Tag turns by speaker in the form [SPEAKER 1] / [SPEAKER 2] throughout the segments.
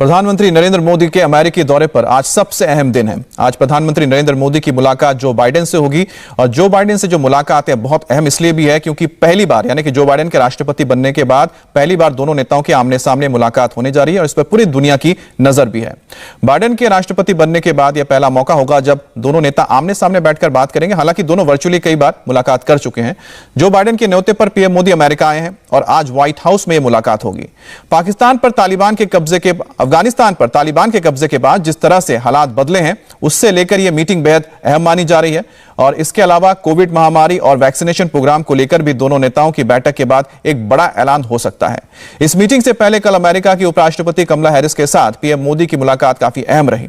[SPEAKER 1] प्रधानमंत्री नरेंद्र मोदी के अमेरिकी दौरे पर आज सबसे अहम दिन है। आज प्रधानमंत्री नरेंद्र मोदी की मुलाकात जो बाइडेन से होगी और जो बाइडेन से जो मुलाकात है बहुत अहम इसलिए भी है क्योंकि पहली बार यानी कि जो बाइडेन के राष्ट्रपति बनने के बाद पहली बार दोनों नेताओं के आमने सामने मुलाकात होने जा रही है और इस पर पूरी दुनिया की नजर भी है। बाइडेन के राष्ट्रपति बनने के बाद यह पहला मौका होगा जब दोनों नेता आमने सामने बैठकर बात करेंगे। हालांकि दोनों वर्चुअली कई बार मुलाकात कर चुके हैं। जो बाइडेन के न्योते पर पीएम मोदी अमेरिका आए हैं और आज व्हाइट हाउस में मुलाकात होगी। अफगानिस्तान पर तालिबान के कब्जे के बाद जिस तरह से हालात बदले हैं उससे लेकर यह मीटिंग बेहद अहम मानी जा रही है और इसके अलावा कोविड महामारी और वैक्सीनेशन प्रोग्राम को लेकर भी दोनों नेताओं की बैठक के बाद एक बड़ा ऐलान हो सकता है। इस मीटिंग से पहले कल अमेरिका की उपराष्ट्रपति कमला हैरिस के साथ पीएम मोदी की मुलाकात काफी अहम रही।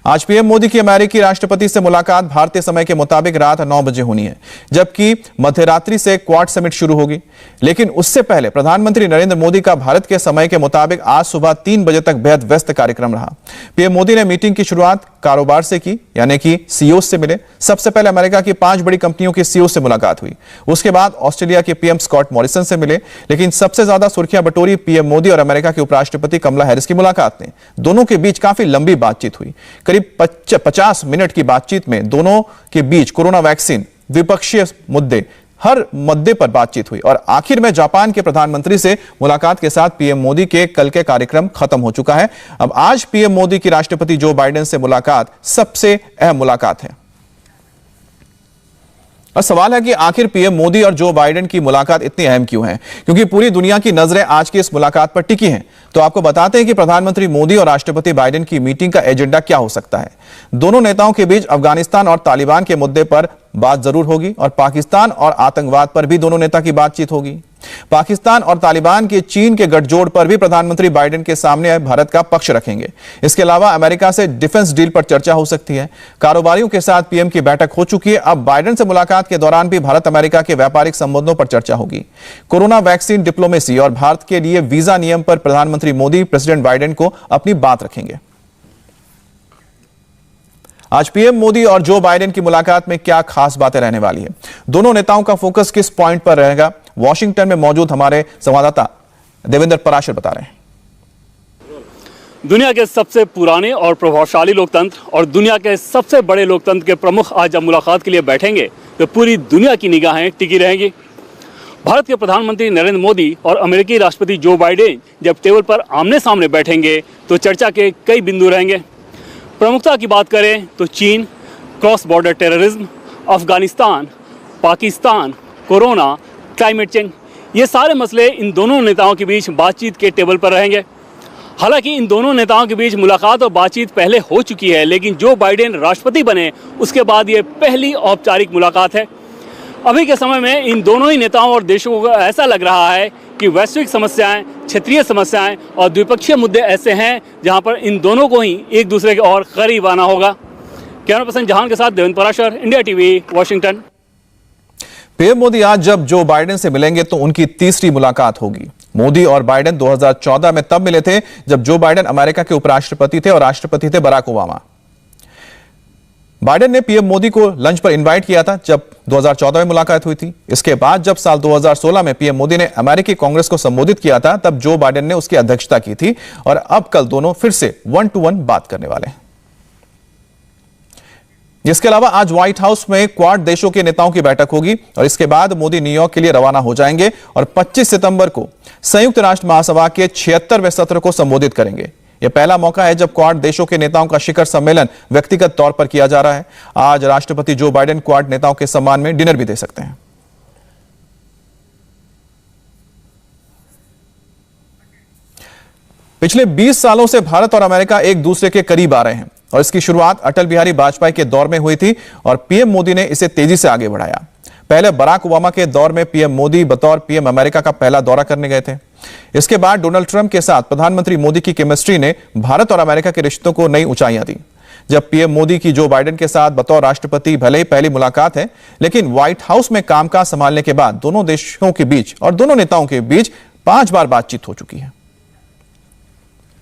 [SPEAKER 1] आज पीएम मोदी की अमेरिकी राष्ट्रपति से मुलाकात भारतीय समय के मुताबिक रात 9 बजे होनी है, जबकि मध्यरात्रि से क्वाड समिट शुरू होगी। लेकिन उससे पहले प्रधानमंत्री नरेंद्र मोदी का भारत के समय के मुताबिक आज सुबह 3 बजे तक बेहद व्यस्त कार्यक्रम रहा। पीएम मोदी ने मीटिंग की शुरुआत कारोबार से की, यानी कि सीईओ से मिले। सबसे पहले अमेरिका की 5 बड़ी कंपनियों के सीईओ से मुलाकात हुई। उसके बाद ऑस्ट्रेलिया के पीएम स्कॉट मॉरिसन से मिले। लेकिन सबसे ज्यादा सुर्खियां बटोरी पीएम मोदी और अमेरिका के उपराष्ट्रपति कमला हैरिस की मुलाकात ने। दोनों के बीच काफी लंबी बातचीत हुई। करीब 50 मिनट की बातचीत में दोनों के बीच कोरोना वैक्सीन, द्विपक्षीय मुद्दे, हर मुद्दे पर बातचीत हुई और आखिर में जापान के प्रधानमंत्री से मुलाकात के साथ पीएम मोदी के कल के कार्यक्रम खत्म हो चुका है। अब आज पीएम मोदी की राष्ट्रपति जो बाइडेन से मुलाकात सबसे अहम मुलाकात है। और सवाल है कि आखिर पीएम मोदी और जो बाइडेन की मुलाकात इतनी अहम क्यों है, क्योंकि पूरी दुनिया की नजरें आज की इस मुलाकात पर टिकी हैं। तो आपको बताते हैं कि प्रधानमंत्री मोदी और राष्ट्रपति बाइडेन की मीटिंग का एजेंडा क्या हो सकता है। दोनों नेताओं के बीच अफगानिस्तान और तालिबान के मुद्दे पर बात जरूर होगी और पाकिस्तान और आतंकवाद पर भी दोनों नेता की बातचीत होगी। पाकिस्तान और तालिबान के चीन के गठजोड़ पर भी प्रधानमंत्री बाइडेन के सामने भारत का पक्ष रखेंगे। इसके अलावा अमेरिका से डिफेंस डील पर चर्चा हो सकती है। कारोबारियों के साथ पीएम की बैठक हो चुकी है। अब बाइडेन से मुलाकात के दौरान भी भारत अमेरिका के व्यापारिक संबंधों पर चर्चा होगी। कोरोना वैक्सीन, डिप्लोमेसी और भारत के लिए वीजा नियम पर प्रधानमंत्री मोदी प्रेसिडेंट बाइडेन को अपनी बात रखेंगे। आज पीएम मोदी और जो बाइडेन की मुलाकात में क्या खास बातें रहने वाली है, दोनों नेताओं का फोकस किस पॉइंट पर रहेगा, वॉशिंगटन में मौजूद हमारे संवाददाता देवेंद्र पराशर बता रहे हैं।
[SPEAKER 2] दुनिया के सबसे पुराने और प्रभावशाली लोकतंत्र और दुनिया के सबसे बड़े लोकतंत्र के प्रमुख आज जब मुलाकात के लिए बैठेंगे तो पूरी दुनिया की निगाहें टिकी रहेंगी। भारत के प्रधानमंत्री नरेंद्र मोदी और अमेरिकी राष्ट्रपति जो बाइडेन जब टेबल पर आमने सामने बैठेंगे तो चर्चा के कई बिंदु रहेंगे। प्रमुखता की बात करें तो चीन, cross border terrorism, Afghanistan, Pakistan, corona, climate change, ये सारे मसले इन दोनों नेताओं के बीच बातचीत के टेबल पर रहेंगे। हालांकि इन दोनों नेताओं के बीच मुलाकात और बातचीत पहले हो चुकी है, लेकिन जो बाइडेन राष्ट्रपति बने उसके बाद ये पहली औपचारिक मुलाकात है। अभी के समय में इन दोनों ही नेताओं और देशों को ऐसा लग रहा है कि वैश्विक समस्याएं, क्षेत्रीय समस्याएं और द्विपक्षीय मुद्दे ऐसे हैं जहां पर इन दोनों को ही एक दूसरे के और करीब आना होगा। कैमरा पर्सन जहान के साथ Devendra Parashar, India TV, Washington.
[SPEAKER 1] PM Modi आज जब जो बाइडेन से मिलेंगे तो उनकी तीसरी मुलाकात होगी। मोदी और बाइडेन 2014 में तब मिले थे जब जो बाइडेन अमेरिका के उपराष्ट्रपति थे और राष्ट्रपति थे बराक ओबामा। बाइडेन ने पीएम मोदी को लंच पर इनवाइट किया था जब 2014 में मुलाकात हुई थी। इसके बाद जब साल 2016 में पीएम मोदी ने अमेरिकी कांग्रेस को संबोधित किया था तब जो बाइडेन ने उसकी अध्यक्षता की थी और अब कल दोनों फिर से 1-to-1 बात करने वाले हैं। इसके अलावा आज व्हाइट हाउस में क्वाड देशों के नेताओं की बैठक होगी और इसके बाद मोदी न्यूयॉर्क के लिए रवाना हो जाएंगे और 25 सितंबर को संयुक्त राष्ट्र महासभा के 76वें सत्र को संबोधित करेंगे। यह पहला मौका है जब क्वाड देशों के नेताओं का शिखर सम्मेलन व्यक्तिगत तौर पर किया जा रहा है। आज राष्ट्रपति जो बाइडेन क्वाड नेताओं के सम्मान में डिनर भी दे सकते हैं। पिछले 20 सालों से भारत और अमेरिका एक दूसरे के करीब आ रहे हैं और इसकी शुरुआत अटल बिहारी वाजपेयी के दौर में हुई थी और पीएम मोदी ने इसे तेजी से आगे बढ़ाया। पहले बराक ओबामा के दौर में पीएम मोदी बतौर पीएम अमेरिका का पहला दौरा करने गए थे। इसके बाद डोनाल्ड ट्रंप के साथ प्रधानमंत्री मोदी की केमिस्ट्री ने भारत और अमेरिका के रिश्तों को नई ऊंचाइयां दी। जब पीएम मोदी की जो बाइडेन के साथ बतौर राष्ट्रपति भले ही पहली मुलाकात है, लेकिन व्हाइट हाउस में कामकाज संभालने के बाद दोनों देशों के बीच और दोनों नेताओं के बीच 5 बार बातचीत हो चुकी है।